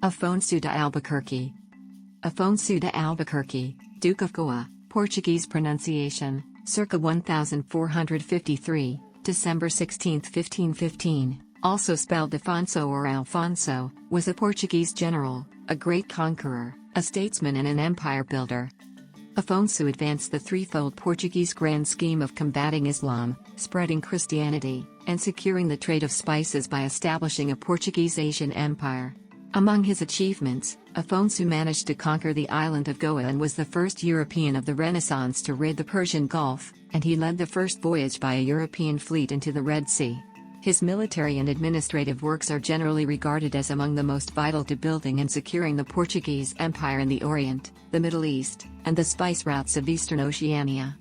Afonso de Albuquerque. Afonso de Albuquerque, Duke of Goa, Portuguese pronunciation, circa 1453, December 16, 1515, also spelled Afonso or Alfonso, was a Portuguese general, a great conqueror, a statesman and an empire builder. Afonso advanced the threefold Portuguese grand scheme of combating Islam, spreading Christianity, and securing the trade of spices by establishing a Portuguese Asian empire. Among his achievements, Afonso managed to conquer the island of Goa and was the first European of the Renaissance to raid the Persian Gulf, and he led the first voyage by a European fleet into the Red Sea. His military and administrative works are generally regarded as among the most vital to building and securing the Portuguese Empire in the Orient, the Middle East, and the spice routes of Eastern Oceania.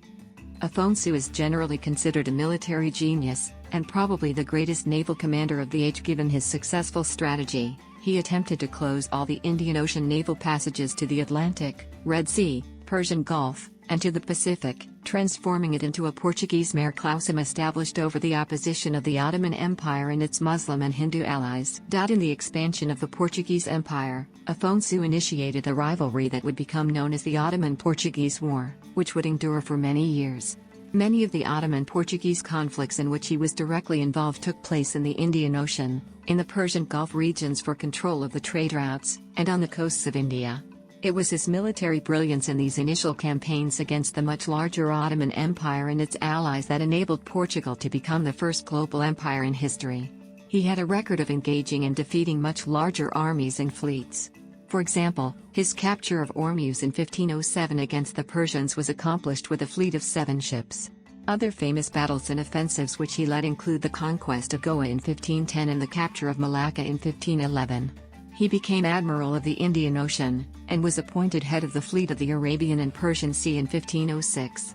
Afonso is generally considered a military genius, and probably the greatest naval commander of the age given his successful strategy. He attempted to close all the Indian Ocean naval passages to the Atlantic, Red Sea, Persian Gulf, and to the Pacific, transforming it into a Portuguese mare clausum established over the opposition of the Ottoman Empire and its Muslim and Hindu allies. In the expansion of the Portuguese Empire, Afonso initiated a rivalry that would become known as the Ottoman Portuguese War, which would endure for many years. Many of the Ottoman Portuguese conflicts in which he was directly involved took place in the Indian Ocean, in the Persian Gulf regions for control of the trade routes, and on the coasts of India. It was his military brilliance in these initial campaigns against the much larger Ottoman Empire and its allies that enabled Portugal to become the first global empire in history. He had a record of engaging and defeating much larger armies and fleets. For example, his capture of Ormuz in 1507 against the Persians was accomplished with a fleet of 7 ships. Other famous battles and offensives which he led include the conquest of Goa in 1510 and the capture of Malacca in 1511. He became Admiral of the Indian Ocean, and was appointed head of the fleet of the Arabian and Persian Sea in 1506.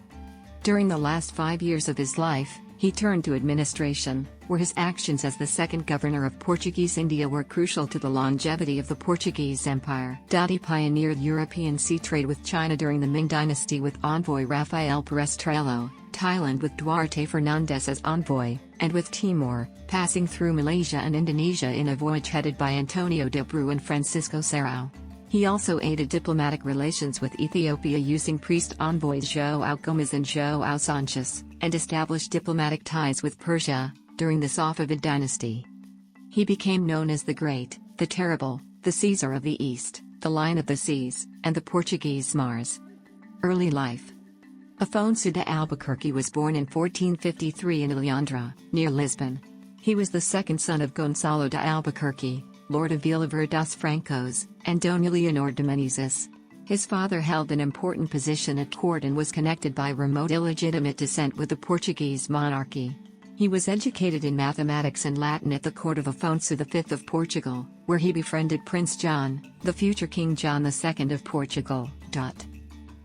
During the last 5 years of his life, he turned to administration, where his actions as the second governor of Portuguese India were crucial to the longevity of the Portuguese Empire. He pioneered European sea trade with China during the Ming dynasty with envoy Rafael Pérez Trello, Thailand with Duarte Fernandes as envoy, and with Timor, passing through Malaysia and Indonesia in a voyage headed by Antonio de Bru and Francisco Serrao. He also aided diplomatic relations with Ethiopia using priest envoys João Gomes and João Sanchez, and established diplomatic ties with Persia, during the Safavid dynasty. He became known as the Great, the Terrible, the Caesar of the East, the Lion of the Seas, and the Portuguese Mars. Early life. Afonso de Albuquerque was born in 1453 in Ilhandra, near Lisbon. He was the second son of Gonçalo de Albuquerque, Lord of Villaver dos Francos, and Dona Leonor de Menezes. His father held an important position at court and was connected by remote illegitimate descent with the Portuguese monarchy. He was educated in mathematics and Latin at the court of Afonso V of Portugal, where he befriended Prince John, the future King John II of Portugal.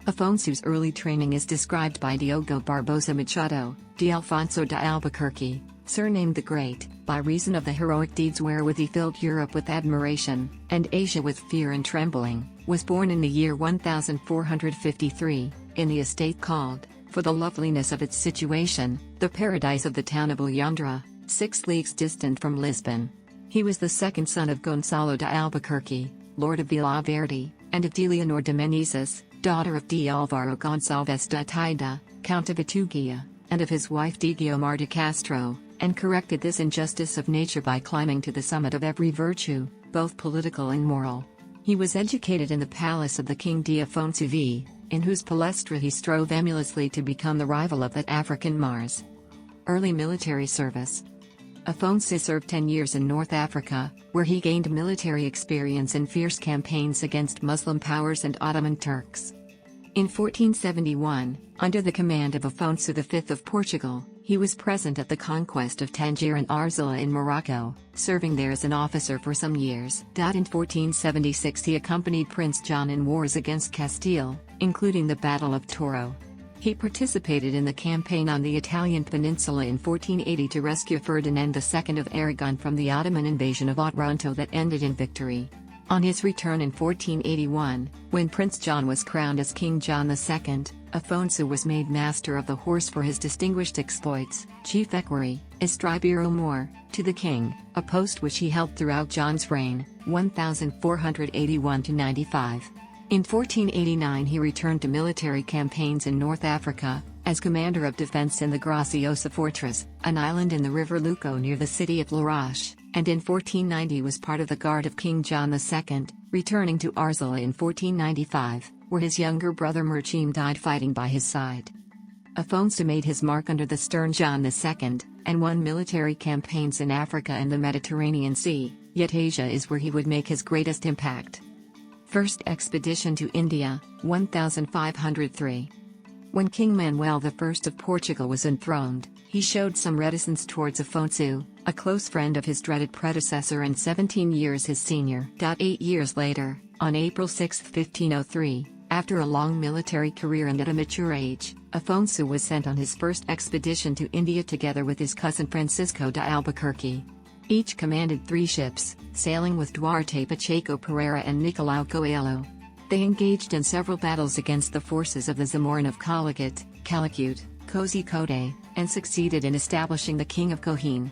Afonso's early training is described by Diogo Barbosa Machado, de Alfonso de Albuquerque, surnamed the Great, by reason of the heroic deeds wherewith he filled Europe with admiration, and Asia with fear and trembling. Was born in the year 1453, in the estate called, for the loveliness of its situation, the paradise of the town of Ilhandra, 6 leagues distant from Lisbon. He was the second son of Gonçalo de Albuquerque, Lord of Vila Verde, and of de Leonor de Menezes, daughter of de Álvaro Gonçalves de Taida, Count of Itugia, and of his wife de Guiomar de Castro, and corrected this injustice of nature by climbing to the summit of every virtue, both political and moral. He was educated in the palace of the King de Afonso V, in whose palestra he strove emulously to become the rival of that African Mars. Early military service. Afonso served 10 years in North Africa, where he gained military experience in fierce campaigns against Muslim powers and Ottoman Turks. In 1471, under the command of Afonso V of Portugal, he was present at the conquest of Tangier and Arzila in Morocco, serving there as an officer for some years. In 1476 he accompanied Prince John in wars against Castile, including the Battle of Toro. He participated in the campaign on the Italian peninsula in 1480 to rescue Ferdinand II of Aragon from the Ottoman invasion of Otranto that ended in victory. On his return in 1481, when Prince John was crowned as King John II, Afonso was made master of the horse for his distinguished exploits, chief equerry, Estribero Mor, to the king, a post which he held throughout John's reign, 1481–95. In 1489 he returned to military campaigns in North Africa, as commander of defense in the Graciosa fortress, an island in the river Luco near the city of Larache, and in 1490 was part of the guard of King John II, returning to Arzola in 1495, where his younger brother Merchim died fighting by his side. Afonso made his mark under the stern John II, and won military campaigns in Africa and the Mediterranean Sea, yet Asia is where he would make his greatest impact. First expedition to India, 1503. When King Manuel I of Portugal was enthroned, he showed some reticence towards Afonso, a close friend of his dreaded predecessor and 17 years his senior. 8 years later, on April 6, 1503, after a long military career and at a mature age, Afonso was sent on his first expedition to India together with his cousin Francisco de Albuquerque. Each commanded 3 ships, sailing with Duarte Pacheco Pereira and Nicolau Coelho. They engaged in several battles against the forces of the Zamorin of Calicut, Kozhikode, and succeeded in establishing the king of Kohin,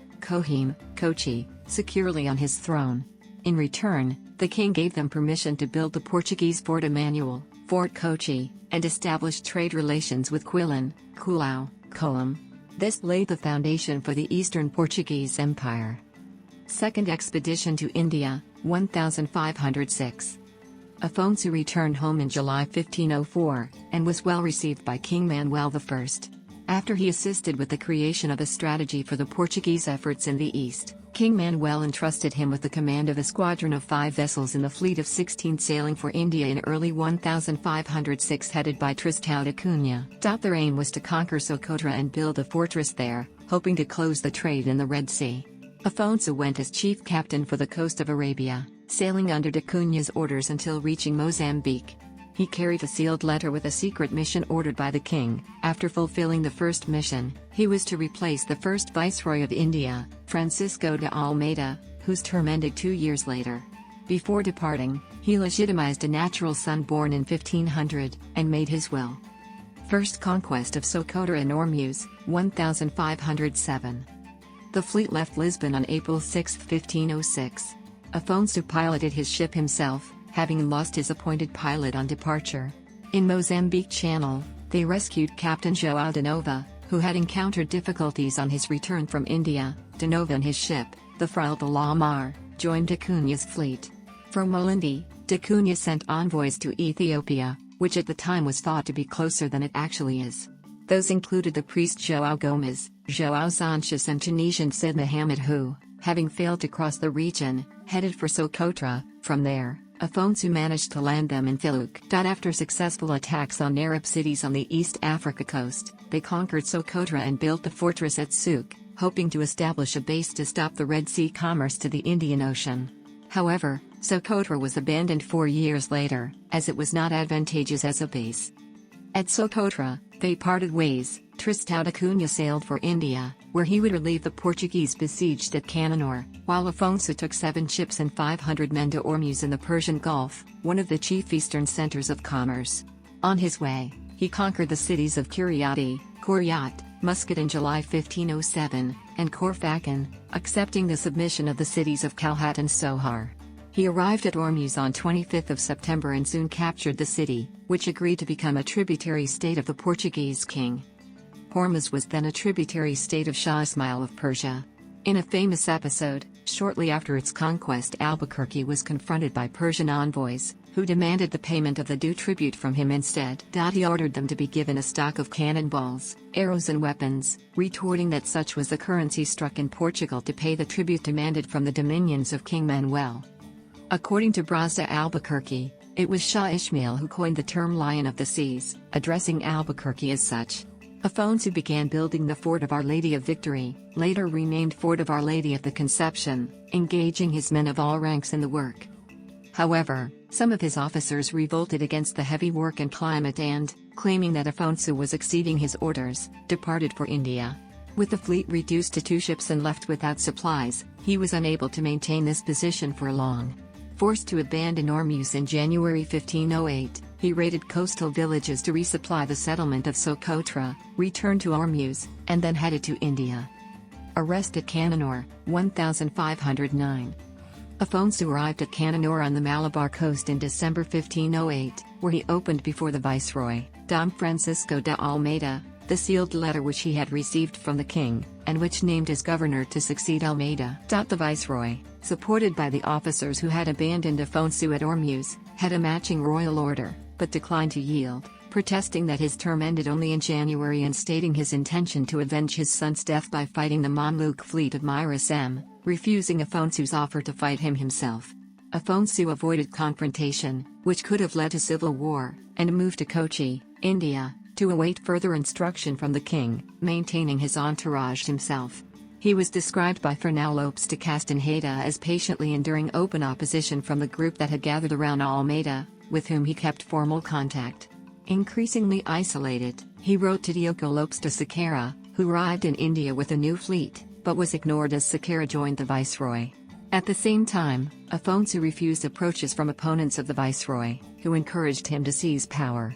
Kochi, securely on his throne. In return, the king gave them permission to build the Portuguese Fort Emmanuel, Fort Kochi, and established trade relations with Quilon, Culao, Coam. This laid the foundation for the Eastern Portuguese Empire. Second expedition to India, 1506. Afonso returned home in July 1504, and was well received by King Manuel I. After he assisted with the creation of a strategy for the Portuguese efforts in the East, King Manuel entrusted him with the command of a squadron of 5 vessels in the fleet of 16 sailing for India in early 1506 headed by Tristão da Cunha. Their aim was to conquer Socotra and build a fortress there, hoping to close the trade in the Red Sea. Afonso went as chief captain for the coast of Arabia, sailing under da Cunha's orders until reaching Mozambique. He carried a sealed letter with a secret mission ordered by the king. After fulfilling the first mission, he was to replace the first viceroy of India, Francisco de Almeida, whose term ended 2 years later. Before departing, he legitimized a natural son born in 1500, and made his will. First conquest of Socotra and Ormuz, 1507. The fleet left Lisbon on April 6, 1506. Afonso piloted his ship himself, having lost his appointed pilot on departure. In Mozambique Channel, they rescued Captain João de Nova, who had encountered difficulties on his return from India. De Nova and his ship, the Frau de la Mar, joined da Cunha's fleet. From Malindi, da Cunha sent envoys to Ethiopia, which at the time was thought to be closer than it actually is. Those included the priest João Gomes, João Sanchez and Tunisian Sid Mohammed who, having failed to cross the region, headed for Socotra. From there, Afonso managed to land them in Filuc. After successful attacks on Arab cities on the East Africa coast, they conquered Socotra and built the fortress at Souk, hoping to establish a base to stop the Red Sea commerce to the Indian Ocean. However, Socotra was abandoned 4 years later, as it was not advantageous as a base. At Socotra, they parted ways. Tristão da Cunha sailed for India, where he would relieve the Portuguese besieged at Cananor, while Afonso took 7 ships and 500 men to Ormuz in the Persian Gulf, one of the chief eastern centers of commerce. On his way, he conquered the cities of Koryat, Muscat in July 1507, and Corfacan, accepting the submission of the cities of Kalhat and Sohar. He arrived at Ormuz on 25 September and soon captured the city, which agreed to become a tributary state of the Portuguese king. Hormuz was then a tributary state of Shah Ismail of Persia. In a famous episode, shortly after its conquest, Albuquerque was confronted by Persian envoys, who demanded the payment of the due tribute from him instead. He ordered them to be given a stock of cannonballs, arrows and weapons, retorting that such was the currency struck in Portugal to pay the tribute demanded from the dominions of King Manuel. According to Bras de Albuquerque, it was Shah Ismail who coined the term Lion of the Seas, addressing Albuquerque as such. Afonso began building the Fort of Our Lady of Victory, later renamed Fort of Our Lady of the Conception, engaging his men of all ranks in the work. However, some of his officers revolted against the heavy work and climate and, claiming that Afonso was exceeding his orders, departed for India. With the fleet reduced to 2 ships and left without supplies, he was unable to maintain this position for long. Forced to abandon Ormuz in January 1508, he raided coastal villages to resupply the settlement of Socotra, returned to Ormuz, and then headed to India. Arrest at Cananore, 1509. Afonso arrived at Cananore on the Malabar coast in December 1508, where he opened before the viceroy, Dom Francisco de Almeida, the sealed letter which he had received from the king, and which named his governor to succeed Almeida. The viceroy, supported by the officers who had abandoned Afonso at Ormuz, had a matching royal order, but declined to yield, protesting that his term ended only in January and stating his intention to avenge his son's death by fighting the Maluku fleet of Miras M, refusing Afonso's offer to fight him himself. Afonso avoided confrontation, which could have led to civil war, and moved to Kochi, India, to await further instruction from the king, maintaining his entourage himself. He was described by Fernão Lopes de Castanheira as patiently enduring open opposition from the group that had gathered around Almeida, with whom he kept formal contact. Increasingly isolated, he wrote to Diogo Lopes de Sequeira, who arrived in India with a new fleet, but was ignored as Sequeira joined the viceroy. At the same time, Afonso refused approaches from opponents of the viceroy, who encouraged him to seize power.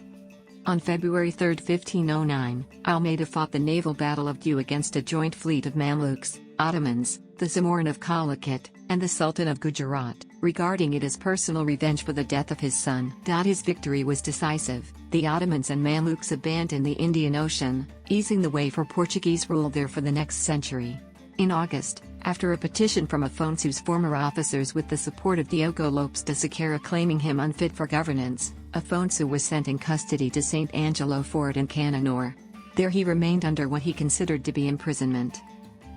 On February 3, 1509, Almeida fought the naval battle of Deu against a joint fleet of Mamluks, Ottomans, the Zamorin of Calicut, and the Sultan of Gujarat, regarding it as personal revenge for the death of his son. His victory was decisive. The Ottomans and Mamluks abandoned the Indian Ocean, easing the way for Portuguese rule there for the next century. In August, after a petition from Afonso's former officers with the support of Diogo Lopes de Sequeira claiming him unfit for governance, Afonso was sent in custody to St. Angelo Fort in Cananore. There he remained under what he considered to be imprisonment.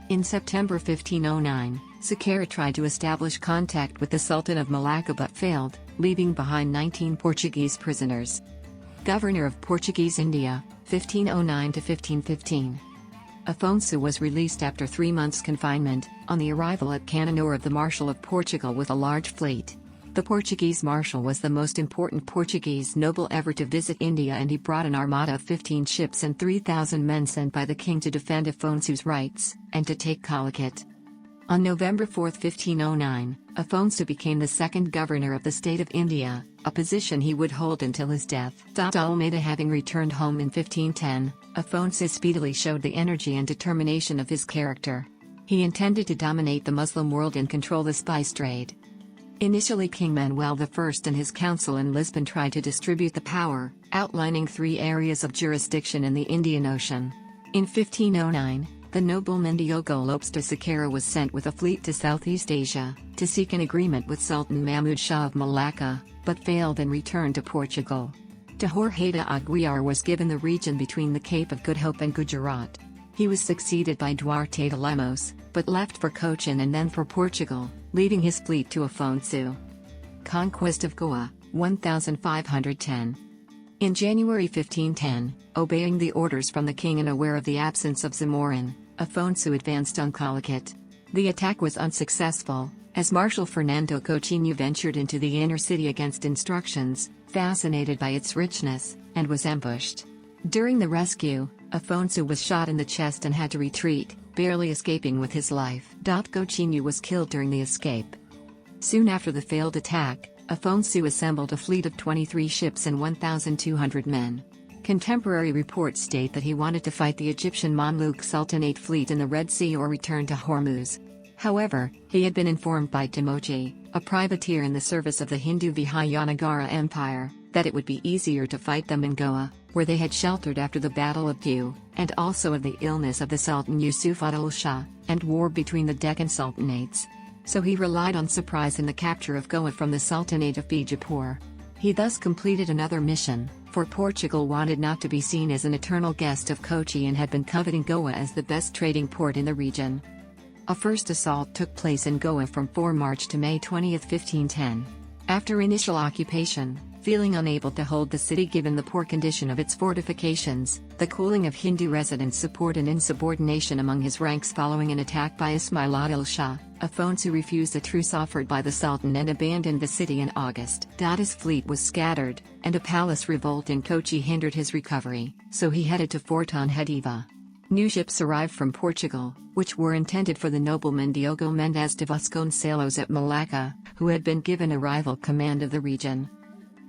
In September 1509, Sequeira tried to establish contact with the Sultan of Malacca but failed, leaving behind 19 Portuguese prisoners. Governor of Portuguese India, 1509 to 1515. Afonso was released after 3 months' confinement, on the arrival at Cananore of the Marshal of Portugal with a large fleet. The Portuguese marshal was the most important Portuguese noble ever to visit India, and he brought an armada of 15 ships and 3,000 men sent by the king to defend Afonso's rights, and to take Calicut. On November 4, 1509, Afonso became the second governor of the state of India, a position he would hold until his death. Almeida having returned home in 1510, Afonso speedily showed the energy and determination of his character. He intended to dominate the Muslim world and control the spice trade. Initially, King Manuel I and his council in Lisbon tried to distribute the power, outlining 3 areas of jurisdiction in the Indian Ocean. In 1509, the nobleman Diogo Lopes de Sequeira was sent with a fleet to Southeast Asia, to seek an agreement with Sultan Mahmud Shah of Malacca, but failed and returned to Portugal. De Jorge de Aguiar was given the region between the Cape of Good Hope and Gujarat. He was succeeded by Duarte de Lemos, but left for Cochin and then for Portugal, leaving his fleet to Afonso. Conquest of Goa, 1510. In January 1510, obeying the orders from the king and aware of the absence of Zamorin, Afonso advanced on Calicut. The attack was unsuccessful, as Marshal Fernando Coutinho ventured into the inner city against instructions, fascinated by its richness, and was ambushed. During the rescue, Afonso was shot in the chest and had to retreat, barely escaping with his life. Coutinho was killed during the escape. Soon after the failed attack, Afonso assembled a fleet of 23 ships and 1,200 men. Contemporary reports state that he wanted to fight the Egyptian Mamluk Sultanate fleet in the Red Sea or return to Hormuz. However, he had been informed by Timoji, a privateer in the service of the Hindu Vijayanagara Empire, that it would be easier to fight them in Goa, where they had sheltered after the Battle of Deu, and also of the illness of the Sultan Yusuf Adil Shah, and war between the Deccan Sultanates. So he relied on surprise in the capture of Goa from the Sultanate of Bijapur. He thus completed another mission, for Portugal wanted not to be seen as an eternal guest of Kochi and had been coveting Goa as the best trading port in the region. A first assault took place in Goa from 4 March to May 20, 1510. After initial occupation, feeling unable to hold the city given the poor condition of its fortifications, the cooling of Hindu residents' support and insubordination among his ranks following an attack by Ismail Adil Shah, Afonso refused a truce offered by the Sultan and abandoned the city in August. His fleet was scattered, and a palace revolt in Kochi hindered his recovery, so he headed to Fort Anhediva. New ships arrived from Portugal, which were intended for the nobleman Diogo Mendes de Vasconcelos at Malacca, who had been given a rival command of the region.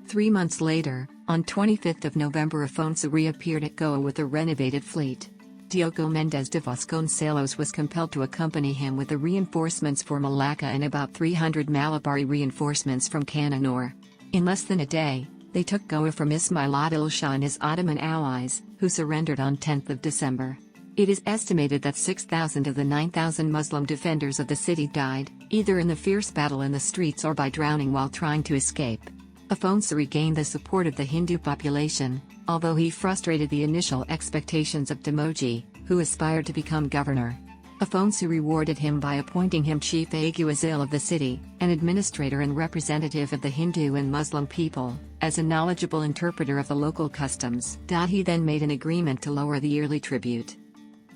3 months later, on 25 November, Afonso reappeared at Goa with a renovated fleet. Diogo Mendes de Vasconcelos was compelled to accompany him with the reinforcements for Malacca and about 300 Malabari reinforcements from Cananor. In less than a day, they took Goa from Ismail Adil Shah and his Ottoman allies, who surrendered on 10 December. It is estimated that 6,000 of the 9,000 Muslim defenders of the city died, either in the fierce battle in the streets or by drowning while trying to escape. Afonso regained the support of the Hindu population, although he frustrated the initial expectations of Damoji, who aspired to become governor. Afonso rewarded him by appointing him chief alguazil of the city, an administrator and representative of the Hindu and Muslim people, as a knowledgeable interpreter of the local customs. He then made an agreement to lower the yearly tribute.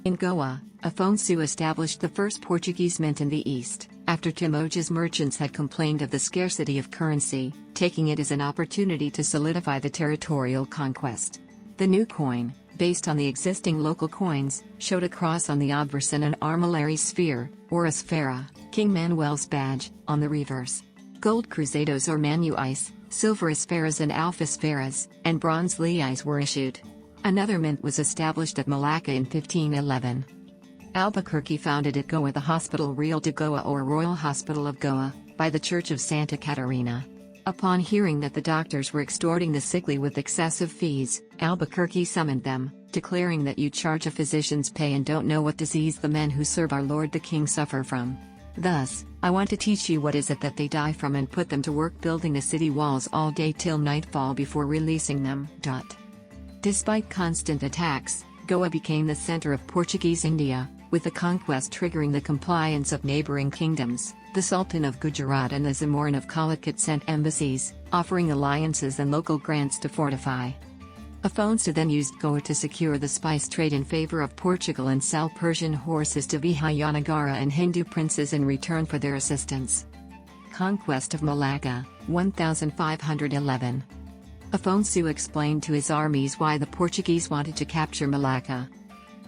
In Goa, Afonso established the first Portuguese mint in the east, after Damoji's merchants had complained of the scarcity of currency, taking it as an opportunity to solidify the territorial conquest. The new coin, based on the existing local coins, showed a cross on the obverse and an armillary sphere, or a sfera, King Manuel's badge, on the reverse. Gold cruzados or manuais, silver esferas and alpha sferas, and bronze leis were issued. Another mint was established at Malacca in 1511. Albuquerque founded at Goa the Hospital Real de Goa or Royal Hospital of Goa, by the Church of Santa Catarina. Upon hearing that the doctors were extorting the sickly with excessive fees, Albuquerque summoned them, declaring that you charge a physician's pay and don't know what disease the men who serve our Lord the King suffer from. Thus, I want to teach you what is it that they die from and put them to work building the city walls all day till nightfall before releasing them. Despite constant attacks, Goa became the center of Portuguese India, with the conquest triggering the compliance of neighboring kingdoms. The Sultan of Gujarat and the Zamorin of Calicut sent embassies, offering alliances and local grants to fortify. Afonso then used Goa to secure the spice trade in favor of Portugal and sell Persian horses to Vijayanagara and Hindu princes in return for their assistance. Conquest of Malacca, 1511. Afonso explained to his armies why the Portuguese wanted to capture Malacca.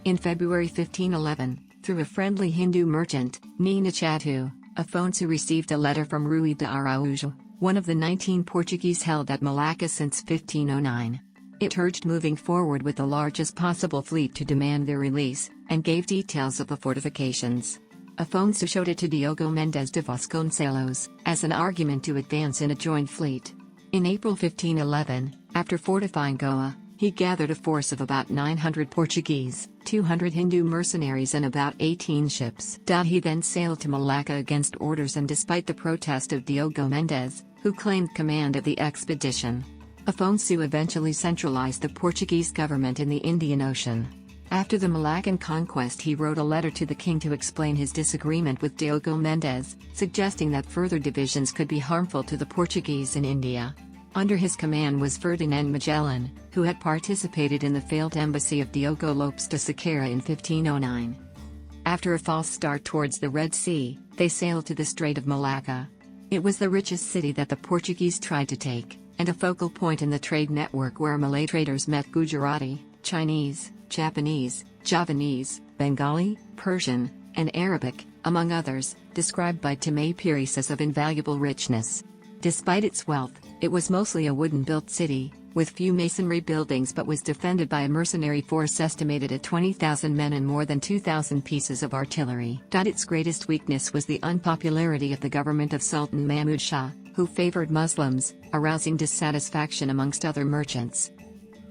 In February 1511, through a friendly Hindu merchant, Nina Chatu, Afonso received a letter from Rui de Araújo, one of the 19 Portuguese held at Malacca since 1509. It urged moving forward with the largest possible fleet to demand their release, and gave details of the fortifications. Afonso showed it to Diogo Mendes de Vasconcelos, as an argument to advance in a joint fleet. In April 1511, after fortifying Goa, he gathered a force of about 900 Portuguese, 200 Hindu mercenaries and about 18 ships. He then sailed to Malacca against orders and despite the protest of Diogo Mendes, who claimed command of the expedition. Afonso eventually centralized the Portuguese government in the Indian Ocean. After the Malaccan conquest, he wrote a letter to the king to explain his disagreement with Diogo Mendes, suggesting that further divisions could be harmful to the Portuguese in India. Under his command was Ferdinand Magellan, who had participated in the failed embassy of Diogo Lopes de Sequeira in 1509. After a false start towards the Red Sea, they sailed to the Strait of Malacca. It was the richest city that the Portuguese tried to take, and a focal point in the trade network where Malay traders met Gujarati, Chinese, Japanese, Javanese, Bengali, Persian, and Arabic, among others, described by Timay Piris as of invaluable richness. Despite its wealth, it was mostly a wooden-built city, with few masonry buildings but was defended by a mercenary force estimated at 20,000 men and more than 2,000 pieces of artillery. Its greatest weakness was the unpopularity of the government of Sultan Mahmud Shah, who favored Muslims, arousing dissatisfaction amongst other merchants.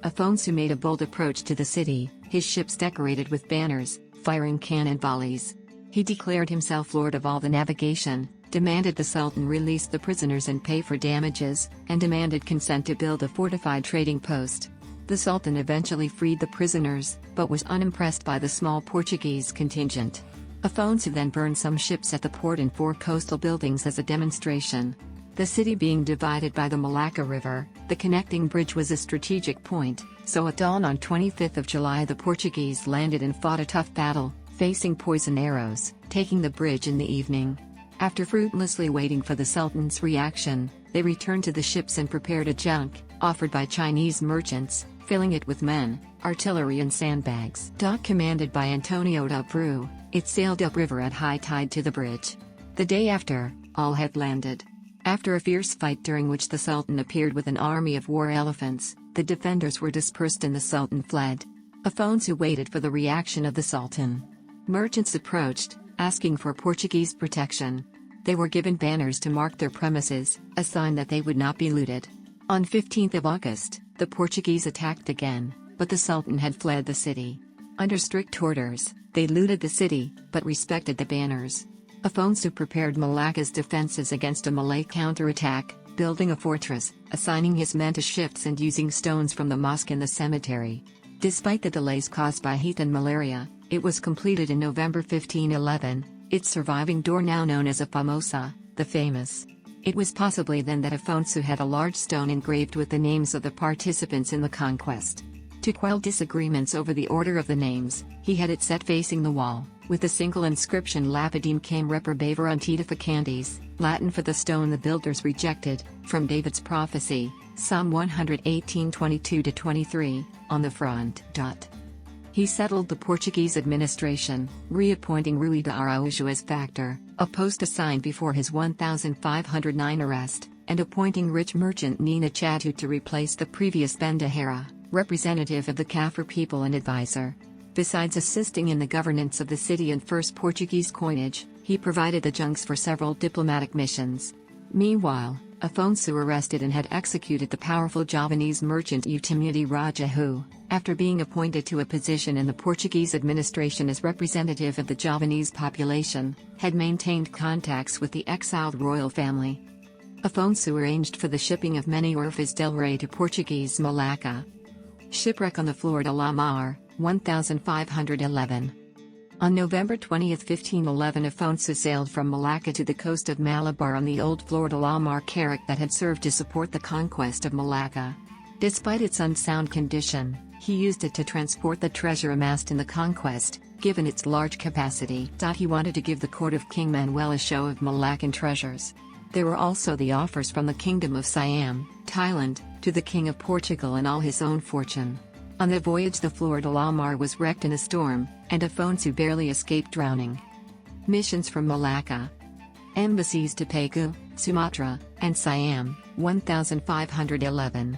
Afonso made a bold approach to the city, his ships decorated with banners, firing cannon volleys. He declared himself lord of all the navigation, demanded the Sultan release the prisoners and pay for damages, and demanded consent to build a fortified trading post. The Sultan eventually freed the prisoners, but was unimpressed by the small Portuguese contingent. Afonso then burned some ships at the port and 4 coastal buildings as a demonstration. The city being divided by the Malacca River, the connecting bridge was a strategic point, so at dawn on 25 July the Portuguese landed and fought a tough battle, facing poison arrows, taking the bridge in the evening. After fruitlessly waiting for the Sultan's reaction, they returned to the ships and prepared a junk, offered by Chinese merchants, filling it with men, artillery and sandbags. Commanded by Antonio da Bru, it sailed upriver at high tide to the bridge. The day after, all had landed. After a fierce fight during which the Sultan appeared with an army of war elephants, the defenders were dispersed and the Sultan fled. Afonso waited for the reaction of the Sultan. Merchants approached, asking for Portuguese protection. They were given banners to mark their premises, a sign that they would not be looted. On 15 August, the Portuguese attacked again, but the Sultan had fled the city. Under strict orders, they looted the city, but respected the banners. Afonso prepared Malacca's defenses against a Malay counterattack, building a fortress, assigning his men to shifts and using stones from the mosque and the cemetery. Despite the delays caused by heat and malaria, it was completed in November 1511, its surviving door now known as a famosa, the famous. It was possibly then that Afonso had a large stone engraved with the names of the participants in the conquest. To quell disagreements over the order of the names, he had it set facing the wall, with a single inscription Lapidem came reprobavor untidificantes, Latin for the stone the builders rejected, from David's prophecy, Psalm 118:22-23, on the front. He settled the Portuguese administration, reappointing Rui de Araújo as factor, a post assigned before his 1509 arrest, and appointing rich merchant Nina Chatu to replace the previous Bendahara, representative of the Kaffir people and advisor. Besides assisting in the governance of the city and first Portuguese coinage, he provided the junks for several diplomatic missions. Meanwhile, Afonso arrested and had executed the powerful Javanese merchant Utimudi Raja who, after being appointed to a position in the Portuguese administration as representative of the Javanese population, had maintained contacts with the exiled royal family. Afonso arranged for the shipping of many orfas del rey to Portuguese Malacca. Shipwreck on the Flor de la Mar, 1511. On November 20, 1511, Afonso sailed from Malacca to the coast of Malabar on the old Flor de la Mar carrack that had served to support the conquest of Malacca. Despite its unsound condition, he used it to transport the treasure amassed in the conquest, given its large capacity. He wanted to give the court of King Manuel a show of Malaccan treasures. There were also the offers from the Kingdom of Siam, Thailand, to the King of Portugal and all his own fortune. On the voyage the Flor de la Mar was wrecked in a storm, and Afonso barely escaped drowning. Missions from Malacca. Embassies to Pegu, Sumatra, and Siam, 1511.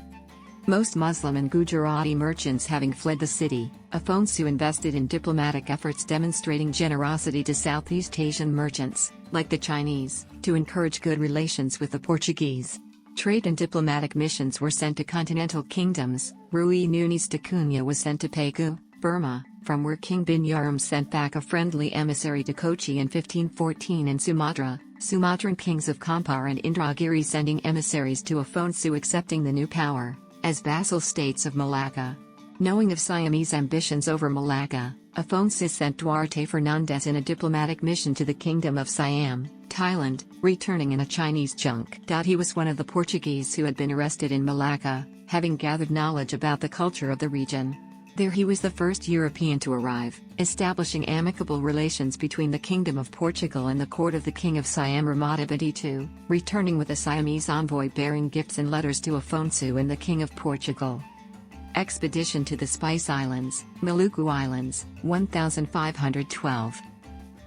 Most Muslim and Gujarati merchants having fled the city, Afonso invested in diplomatic efforts demonstrating generosity to Southeast Asian merchants, like the Chinese, to encourage good relations with the Portuguese. Trade and diplomatic missions were sent to continental kingdoms. Rui Nunes de Cunha was sent to Pegu, Burma, from where King Bin Yarum sent back a friendly emissary to Kochi in 1514, and Sumatra, Sumatran kings of Kampar and Indragiri sending emissaries to Afonso accepting the new power, as vassal states of Malacca. Knowing of Siamese ambitions over Malacca, Afonso sent Duarte Fernandes in a diplomatic mission to the Kingdom of Siam, Thailand, returning in a Chinese junk. He was one of the Portuguese who had been arrested in Malacca, having gathered knowledge about the culture of the region. There he was the first European to arrive, establishing amicable relations between the Kingdom of Portugal and the court of the King of Siam Ramadabadi II, returning with a Siamese envoy bearing gifts and letters to Afonso and the King of Portugal. Expedition to the Spice Islands, Maluku Islands, 1512.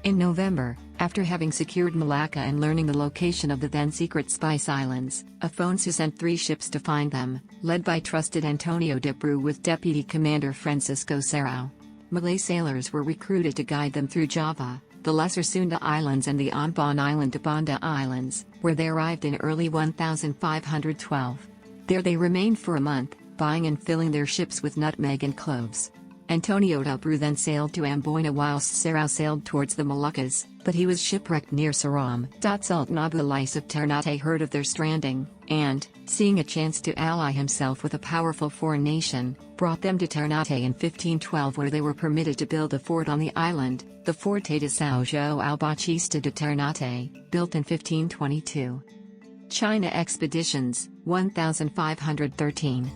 In November, after having secured Malacca and learning the location of the then-secret Spice Islands, Afonso sent 3 ships to find them, led by trusted Antonio de Bru with Deputy Commander Francisco Serrao. Malay sailors were recruited to guide them through Java, the Lesser Sunda Islands and the Ambon Island to Banda Islands, where they arrived in early 1512. There they remained for a month, buying and filling their ships with nutmeg and cloves. Antonio de Bru then sailed to Amboina whilst Serrao sailed towards the Moluccas, but he was shipwrecked near Saram. Sultan Abu Lais of Ternate heard of their stranding, and, seeing a chance to ally himself with a powerful foreign nation, brought them to Ternate in 1512 where they were permitted to build a fort on the island, the Forte de São João ao Batista de Ternate, built in 1522. China expeditions, 1513.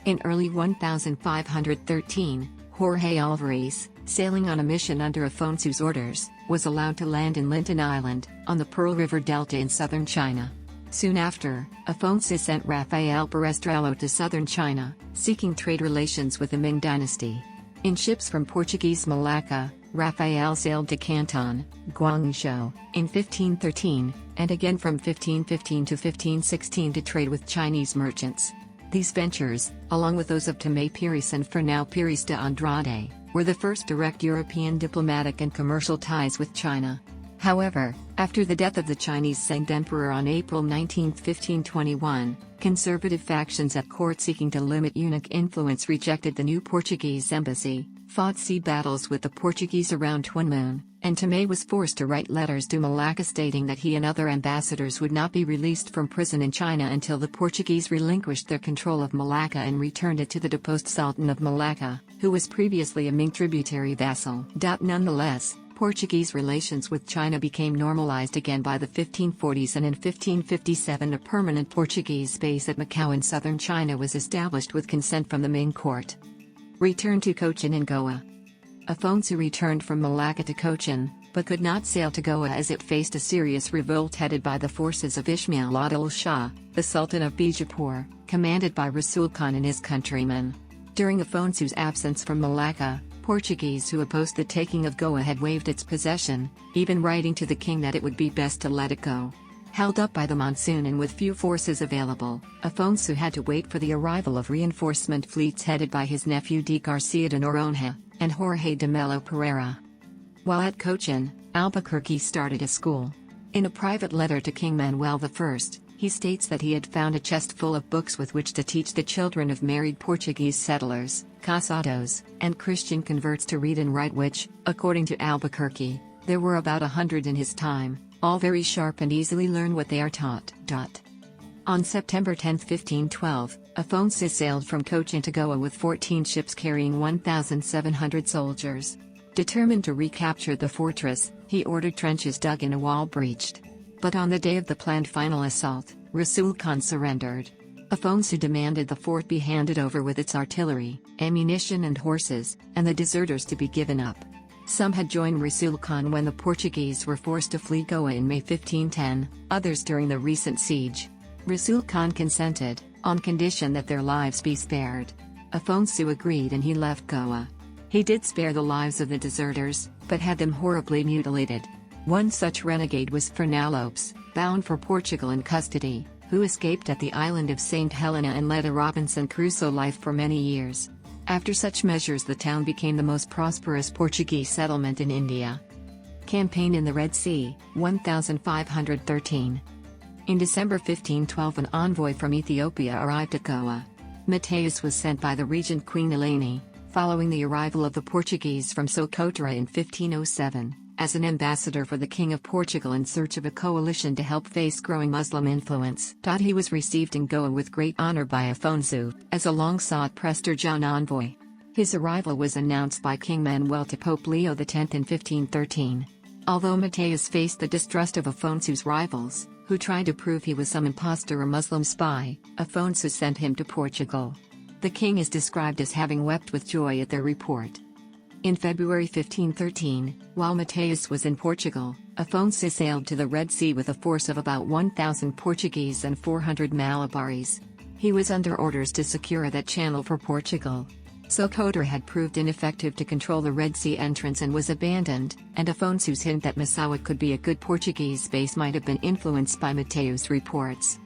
In early 1513, Jorge Alvarez, sailing on a mission under Afonso's orders, was allowed to land in Linton Island, on the Pearl River Delta in southern China. Soon after, Afonso sent Rafael Perestrello to southern China, seeking trade relations with the Ming dynasty. In ships from Portuguese Malacca, Rafael sailed to Canton, Guangzhou, in 1513, and again from 1515 to 1516 to trade with Chinese merchants. These ventures, along with those of Tomé Pires and Fernão Pires de Andrade, were the first direct European diplomatic and commercial ties with China. However, after the death of the Chinese Sengd Emperor on April 19, 1521, conservative factions at court seeking to limit eunuch influence rejected the new Portuguese embassy, fought sea battles with the Portuguese around Twinmoon, and Tomé was forced to write letters to Malacca stating that he and other ambassadors would not be released from prison in China until the Portuguese relinquished their control of Malacca and returned it to the deposed Sultan of Malacca, who was previously a Ming tributary vassal. Nonetheless, Portuguese relations with China became normalized again by the 1540s, and in 1557 a permanent Portuguese base at Macau in southern China was established with consent from the Ming court. Return to Cochin in Goa. Afonso returned from Malacca to Cochin, but could not sail to Goa as it faced a serious revolt headed by the forces of Ismail Adil Shah, the Sultan of Bijapur, commanded by Rasul Khan and his countrymen. During Afonso's absence from Malacca, Portuguese who opposed the taking of Goa had waived its possession, even writing to the king that it would be best to let it go. Held up by the monsoon and with few forces available, Afonso had to wait for the arrival of reinforcement fleets headed by his nephew D. Garcia de Noronha and Jorge de Melo Pereira. While at Cochin, Albuquerque started a school. In a private letter to King Manuel I, he states that he had found a chest full of books with which to teach the children of married Portuguese settlers, casados, and Christian converts to read and write, which, according to Albuquerque, there were about 100 in his time, all very sharp and easily learn what they are taught. On September 10, 1512, Afonso sailed from Cochin to Goa with 14 ships carrying 1,700 soldiers. Determined to recapture the fortress, he ordered trenches dug and a wall breached. But on the day of the planned final assault, Rasul Khan surrendered. Afonso demanded the fort be handed over with its artillery, ammunition and horses, and the deserters to be given up. Some had joined Rasul Khan when the Portuguese were forced to flee Goa in May 1510, others during the recent siege. Rasul Khan consented, on condition that their lives be spared. Afonso agreed and he left Goa. He did spare the lives of the deserters, but had them horribly mutilated. One such renegade was Fernão Lopes, bound for Portugal in custody, who escaped at the island of St. Helena and led a Robinson Crusoe life for many years. After such measures the town became the most prosperous Portuguese settlement in India. Campaign in the Red Sea, 1513. In December 1512 an envoy from Ethiopia arrived at Goa. Mateus was sent by the regent Queen Eleni, following the arrival of the Portuguese from Socotra in 1507, as an ambassador for the King of Portugal in search of a coalition to help face growing Muslim influence. He was received in Goa with great honor by Afonso, as a long-sought Prester John envoy. His arrival was announced by King Manuel to Pope Leo X in 1513. Although Mateus faced the distrust of Afonso's rivals, who tried to prove he was some impostor or Muslim spy, Afonso sent him to Portugal. The king is described as having wept with joy at their report. In February 1513, while Mateus was in Portugal, Afonso sailed to the Red Sea with a force of about 1,000 Portuguese and 400 Malabaris. He was under orders to secure that channel for Portugal. Socotra had proved ineffective to control the Red Sea entrance and was abandoned, and Afonso's hint that Massawa could be a good Portuguese base might have been influenced by Mateus' reports.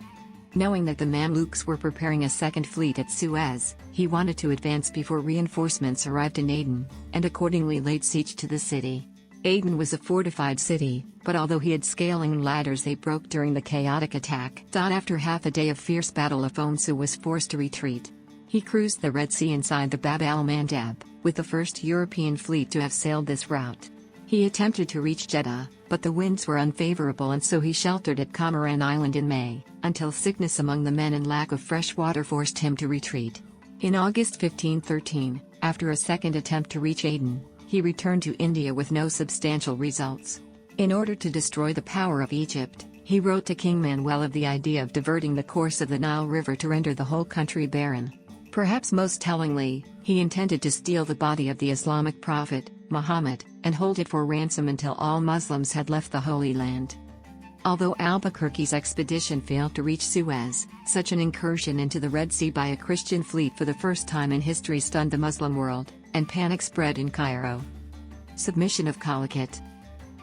Knowing that the Mamelukes were preparing a second fleet at Suez, he wanted to advance before reinforcements arrived in Aden, and accordingly laid siege to the city. Aden was a fortified city, but although he had scaling ladders they broke during the chaotic attack. After half a day of fierce battle Afonso was forced to retreat. He cruised the Red Sea inside the Bab al-Mandab, with the first European fleet to have sailed this route. He attempted to reach Jeddah, but the winds were unfavorable and so he sheltered at Comoran Island in May, until sickness among the men and lack of fresh water forced him to retreat. In August 1513, after a second attempt to reach Aden, he returned to India with no substantial results. In order to destroy the power of Egypt, he wrote to King Manuel of the idea of diverting the course of the Nile River to render the whole country barren. Perhaps most tellingly, he intended to steal the body of the Islamic prophet, Muhammad, and hold it for ransom until all Muslims had left the Holy Land. Although Albuquerque's expedition failed to reach Suez, such an incursion into the Red Sea by a Christian fleet for the first time in history stunned the Muslim world, and panic spread in Cairo. Submission of Calicut.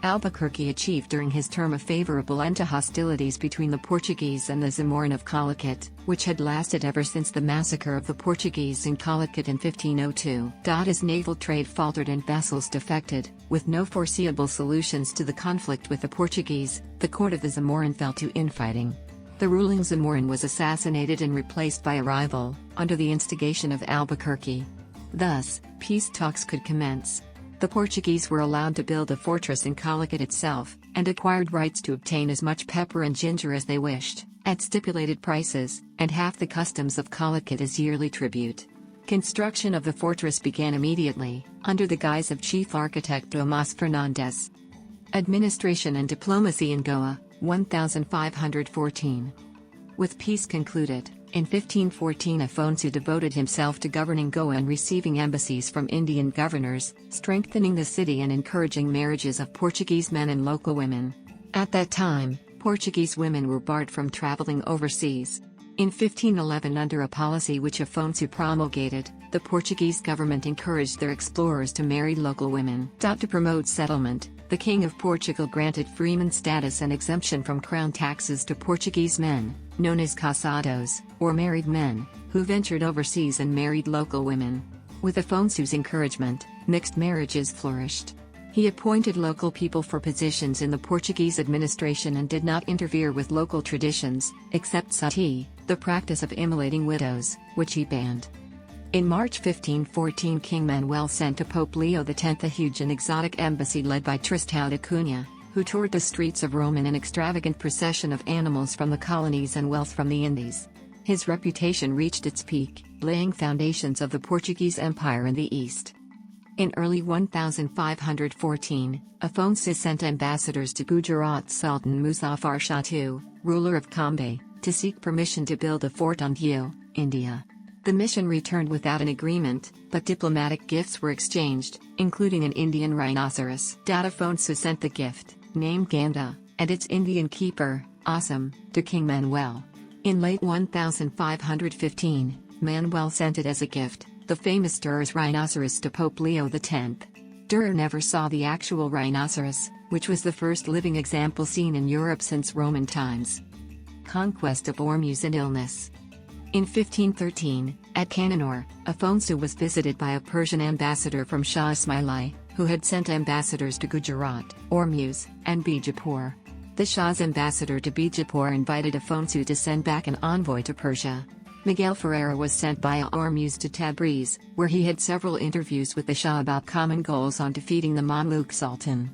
Albuquerque achieved during his term a favorable end to hostilities between the Portuguese and the Zamorin of Calicut, which had lasted ever since the massacre of the Portuguese in Calicut in 1502. As naval trade faltered and vassals defected, with no foreseeable solutions to the conflict with the Portuguese, the court of the Zamorin fell to infighting. The ruling Zamorin was assassinated and replaced by a rival, under the instigation of Albuquerque. Thus, peace talks could commence. The Portuguese were allowed to build a fortress in Calicut itself, and acquired rights to obtain as much pepper and ginger as they wished, at stipulated prices, and half the customs of Calicut as yearly tribute. Construction of the fortress began immediately, under the guise of chief architect Tomás Fernández. Administration and diplomacy in Goa, 1514. With peace concluded, in 1514 Afonso devoted himself to governing Goa and receiving embassies from Indian governors, strengthening the city and encouraging marriages of Portuguese men and local women. At that time, Portuguese women were barred from traveling overseas. In 1511, under a policy which Afonso promulgated, the Portuguese government encouraged their explorers to marry local women. To promote settlement, the King of Portugal granted freeman status and exemption from crown taxes to Portuguese men, known as casados, or married men, who ventured overseas and married local women. With Afonso's encouragement, mixed marriages flourished. He appointed local people for positions in the Portuguese administration and did not interfere with local traditions, except sati, the practice of immolating widows, which he banned. In March 1514 King Manuel sent to Pope Leo X a huge and exotic embassy led by Tristão da Cunha, who toured the streets of Rome in an extravagant procession of animals from the colonies and wealth from the Indies. His reputation reached its peak, laying foundations of the Portuguese Empire in the East. In early 1514, Afonso sent ambassadors to Gujarat Sultan Muzaffar Shah II, ruler of Cambay, to seek permission to build a fort on Diu, India. The mission returned without an agreement, but diplomatic gifts were exchanged, including an Indian rhinoceros. Afonso sent the gift, named Ganda, and its Indian keeper, Assam, to King Manuel. In late 1515, Manuel sent it as a gift, the famous Durer's rhinoceros, to Pope Leo X. Durer never saw the actual rhinoceros, which was the first living example seen in Europe since Roman times. Conquest of Ormuz and illness. In 1513, at Cananore, Afonso was visited by a Persian ambassador from Shah Ismaili, who had sent ambassadors to Gujarat, Ormuz, and Bijapur. The Shah's ambassador to Bijapur invited Afonso to send back an envoy to Persia. Miguel Ferreira was sent via Ormuz to Tabriz, where he had several interviews with the Shah about common goals on defeating the Mamluk Sultan.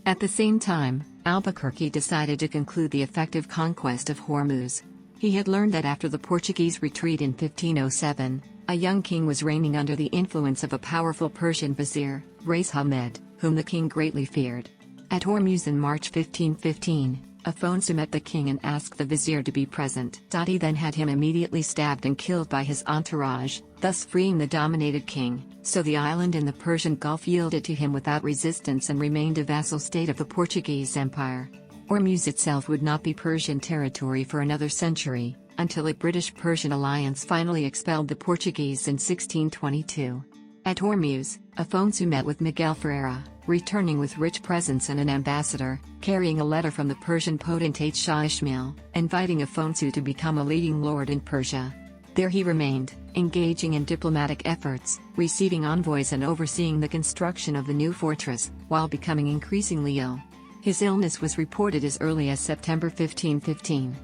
At the same time, Albuquerque decided to conclude the effective conquest of Hormuz. He had learned that after the Portuguese retreat in 1507, a young king was reigning under the influence of a powerful Persian vizier, Rais Hamed, whom the king greatly feared. At Hormuz in March 1515, Afonso met the king and asked the vizier to be present. He then had him immediately stabbed and killed by his entourage, thus freeing the dominated king, so the island in the Persian Gulf yielded to him without resistance and remained a vassal state of the Portuguese Empire. Hormuz itself would not be Persian territory for another century, until a British-Persian alliance finally expelled the Portuguese in 1622. At Hormuz, Afonso met with Miguel Ferreira, returning with rich presents and an ambassador, carrying a letter from the Persian potentate Shah Ismail, inviting Afonso to become a leading lord in Persia. There he remained, engaging in diplomatic efforts, receiving envoys and overseeing the construction of the new fortress, while becoming increasingly ill. His illness was reported as early as September 1515.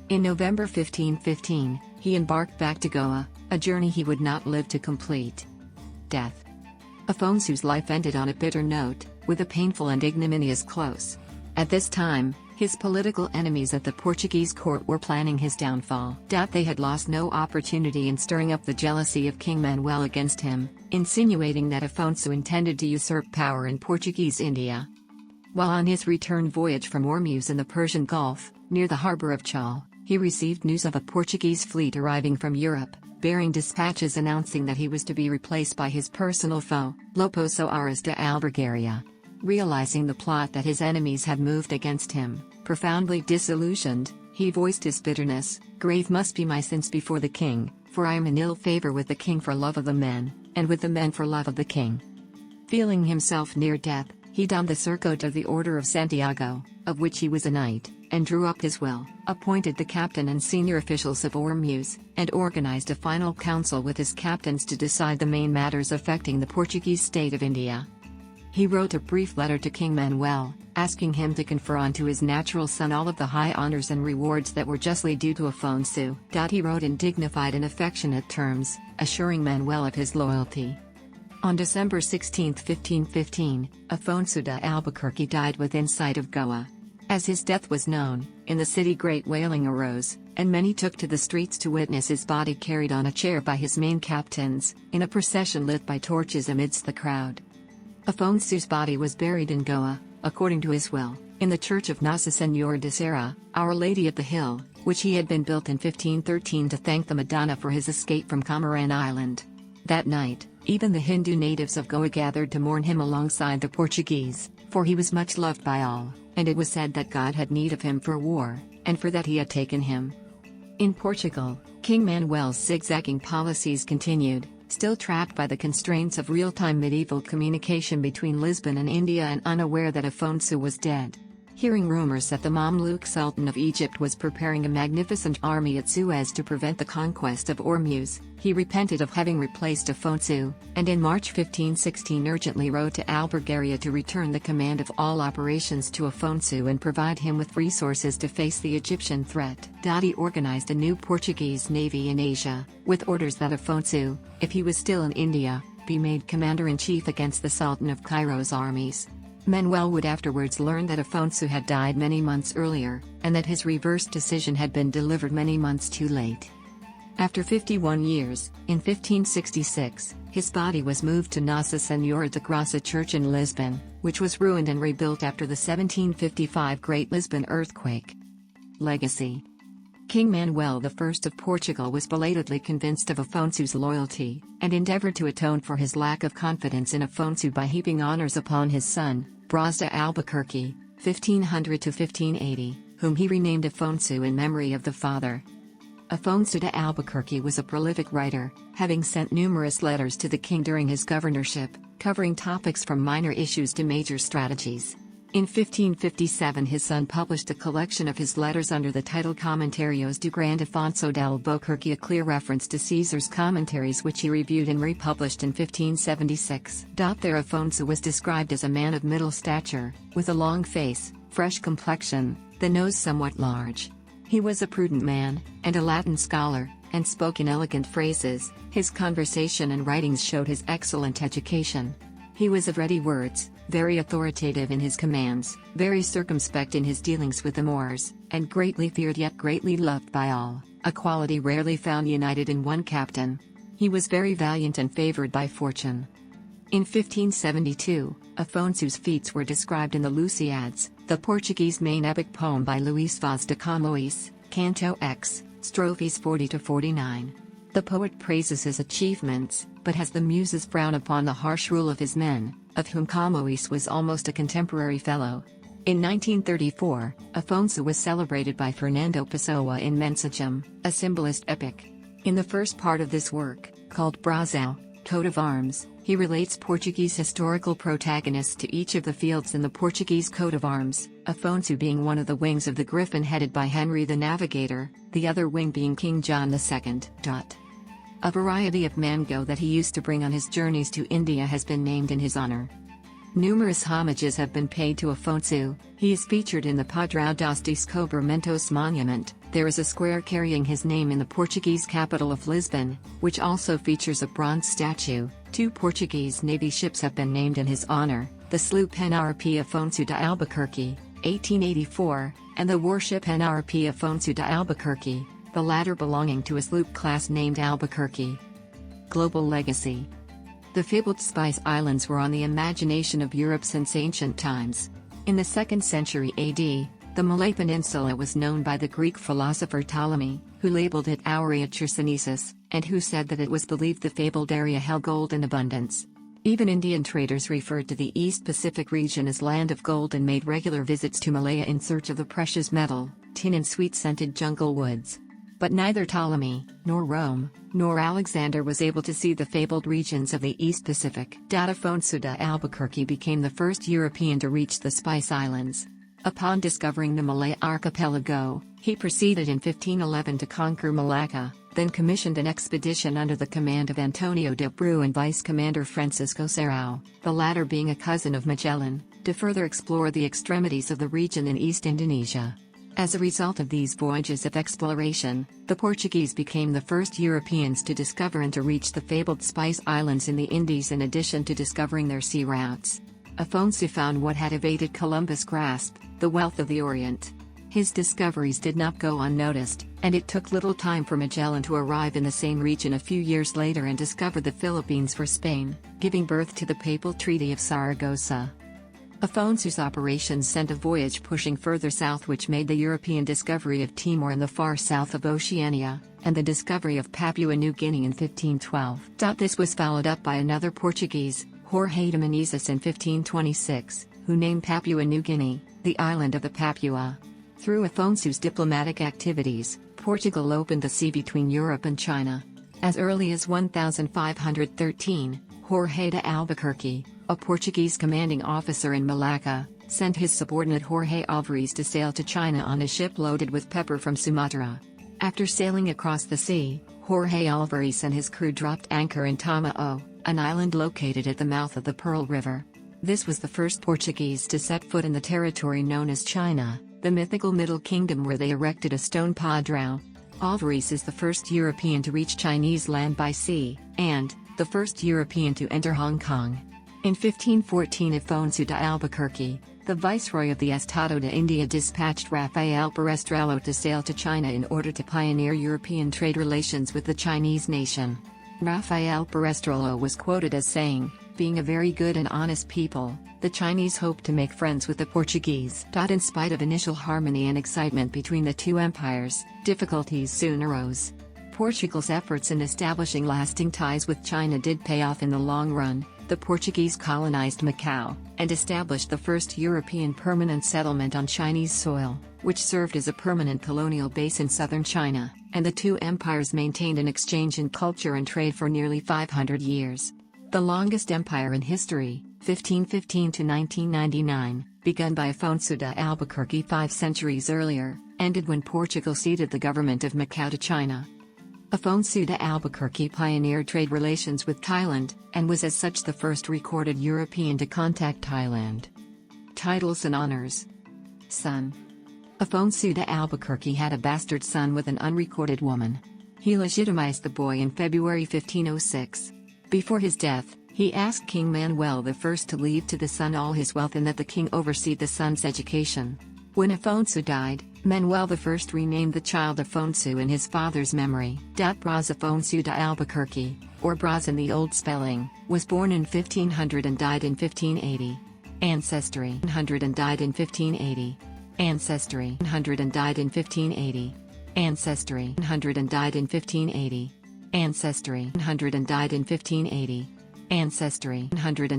In November 1515, he embarked back to Goa, a journey he would not live to complete. Death. Afonso's life ended on a bitter note, with a painful and ignominious close. At this time, his political enemies at the Portuguese court were planning his downfall. They had lost no opportunity in stirring up the jealousy of King Manuel against him, insinuating that Afonso intended to usurp power in Portuguese India. While on his return voyage from Ormuz in the Persian Gulf, near the harbor of Chal, he received news of a Portuguese fleet arriving from Europe, bearing dispatches announcing that he was to be replaced by his personal foe, Lopo Soares de Albuquerque. Realizing the plot that his enemies had moved against him, Profoundly disillusioned, he voiced his bitterness. "Grave must be my sins before the king, for I am in ill favor with the king for love of the men, and with the men for love of the king." Feeling himself near death, he donned the surcoat of the Order of Santiago, of which he was a knight, and drew up his will, appointed the captain and senior officials of Ormuz, and organized a final council with his captains to decide the main matters affecting the Portuguese state of India. He wrote a brief letter to King Manuel, asking him to confer onto his natural son all of the high honors and rewards that were justly due to Afonso. He wrote in dignified and affectionate terms, assuring Manuel of his loyalty. On December 16, 1515, Afonso de Albuquerque died within sight of Goa. As his death was known, in the city great wailing arose, and many took to the streets to witness his body carried on a chair by his main captains, in a procession lit by torches amidst the crowd. Afonso's body was buried in Goa, according to his will, in the church of Nossa Senhora de Serra, Our Lady of the Hill, which he had been built in 1513 to thank the Madonna for his escape from Comoran Island. That night, even the Hindu natives of Goa gathered to mourn him alongside the Portuguese, for he was much loved by all, and it was said that God had need of him for war, and for that he had taken him. In Portugal, King Manuel's zigzagging policies continued, still trapped by the constraints of real-time medieval communication between Lisbon and India and unaware that Afonso was dead. Hearing rumors that the Mamluk Sultan of Egypt was preparing a magnificent army at Suez to prevent the conquest of Ormuz, he repented of having replaced Afonso, and in March 1516 urgently wrote to Albuquerque to return the command of all operations to Afonso and provide him with resources to face the Egyptian threat. He organized a new Portuguese navy in Asia, with orders that Afonso, if he was still in India, be made commander-in-chief against the Sultan of Cairo's armies. Manuel would afterwards learn that Afonso had died many months earlier, and that his reversed decision had been delivered many months too late. After 51 years, in 1566, his body was moved to Nossa Senhora de Graça Church in Lisbon, which was ruined and rebuilt after the 1755 Great Lisbon earthquake. Legacy. King Manuel I of Portugal was belatedly convinced of Afonso's loyalty, and endeavored to atone for his lack of confidence in Afonso by heaping honors upon his son, Braz de Albuquerque, 1500 to 1580, whom he renamed Afonso in memory of the father. Afonso de Albuquerque was a prolific writer, having sent numerous letters to the king during his governorship, covering topics from minor issues to major strategies. In 1557 his son published a collection of his letters under the title Comentarios do Grande Afonso de Albuquerque, a clear reference to Caesar's commentaries, which he reviewed and republished in 1576. There Afonso was described as a man of middle stature, with a long face, fresh complexion, the nose somewhat large. He was a prudent man, and a Latin scholar, and spoke in elegant phrases. His conversation and writings showed his excellent education. He was of ready words, very authoritative in his commands, very circumspect in his dealings with the Moors, and greatly feared yet greatly loved by all, a quality rarely found united in one captain. He was very valiant and favored by fortune. In 1572, Afonso's feats were described in the Lusiads, the Portuguese main epic poem by Luís Vaz de Camões, Canto X, strophes 40-49. The poet praises his achievements, but has the muses frown upon the harsh rule of his men, of whom Camões was almost a contemporary fellow. In 1934, Afonso was celebrated by Fernando Pessoa in Mensagem, a symbolist epic. In the first part of this work, called Brasão, Coat of Arms, he relates Portuguese historical protagonists to each of the fields in the Portuguese coat of arms, Afonso being one of the wings of the griffin headed by Henry the Navigator, the other wing being King John II. A variety of mango that he used to bring on his journeys to India has been named in his honor. Numerous homages have been paid to Afonso. He is featured in the Padrão dos Descobrimentos monument. There is a square carrying his name in the Portuguese capital of Lisbon, which also features a bronze statue. 2 Portuguese navy ships have been named in his honor, the sloop NRP Afonso de Albuquerque, 1884, and the warship NRP Afonso de Albuquerque, the latter belonging to a sloop class named Albuquerque. Global legacy. The fabled Spice Islands were on the imagination of Europe since ancient times. In the 2nd century AD, the Malay Peninsula was known by the Greek philosopher Ptolemy, who labeled it Aurea Chersonesus, and who said that it was believed the fabled area held gold in abundance. Even Indian traders referred to the East Pacific region as land of gold and made regular visits to Malaya in search of the precious metal, tin and sweet-scented jungle woods. But neither Ptolemy, nor Rome, nor Alexander was able to see the fabled regions of the East Pacific. Afonso de Albuquerque became the first European to reach the Spice Islands. Upon discovering the Malay archipelago, he proceeded in 1511 to conquer Malacca, then commissioned an expedition under the command of Antonio de Bru and Vice Commander Francisco Serrao, the latter being a cousin of Magellan, to further explore the extremities of the region in East Indonesia. As a result of these voyages of exploration, the Portuguese became the first Europeans to discover and to reach the fabled Spice Islands in the Indies in addition to discovering their sea routes. Afonso found what had evaded Columbus' grasp, the wealth of the Orient. His discoveries did not go unnoticed, and it took little time for Magellan to arrive in the same region a few years later and discover the Philippines for Spain, giving birth to the Papal Treaty of Saragossa. Afonso's operations sent a voyage pushing further south which made the European discovery of Timor in the far south of Oceania, and the discovery of Papua New Guinea in 1512. This was followed up by another Portuguese, Jorge de Menezes in 1526, who named Papua New Guinea, the island of the Papua. Through Afonso's diplomatic activities, Portugal opened the sea between Europe and China. As early as 1513, Jorge de Albuquerque, a Portuguese commanding officer in Malacca, sent his subordinate Jorge Alvarez to sail to China on a ship loaded with pepper from Sumatra. After sailing across the sea, Jorge Alvarez and his crew dropped anchor in Tamao, an island located at the mouth of the Pearl River. This was the first Portuguese to set foot in the territory known as China, the mythical Middle Kingdom where they erected a stone padrão. Alvarez is the first European to reach Chinese land by sea, and the first European to enter Hong Kong. In 1514 Afonso de Albuquerque, the viceroy of the Estado de India dispatched Rafael Perestrello to sail to China in order to pioneer European trade relations with the Chinese nation. Rafael Perestrello was quoted as saying, "Being a very good and honest people, the Chinese hoped to make friends with the Portuguese." In spite of initial harmony and excitement between the two empires, difficulties soon arose. Portugal's efforts in establishing lasting ties with China did pay off in the long run. The Portuguese colonized Macau, and established the first European permanent settlement on Chinese soil, which served as a permanent colonial base in southern China, and the two empires maintained an exchange in culture and trade for nearly 500 years. The longest empire in history, 1515 to 1999, begun by Afonso de Albuquerque 5 centuries earlier, ended when Portugal ceded the government of Macau to China. Afonso de Albuquerque pioneered trade relations with Thailand, and was as such the first recorded European to contact Thailand. Titles and honors. Son. Afonso de Albuquerque had a bastard son with an unrecorded woman. He legitimized the boy in February 1506. Before his death, he asked King Manuel I to leave to the son all his wealth and that the king oversee the son's education. When Afonso died, Manuel I renamed the child Afonso in his father's memory. Braz Afonso de Albuquerque, or Braz in the old spelling, was born in 1500 and died in 1580. Ancestry 100 and died in 1580. Ancestry 100 and died in 1580. Ancestry 100 and died in 1580. Ancestry 100 and died in 1580. Ancestry 100 and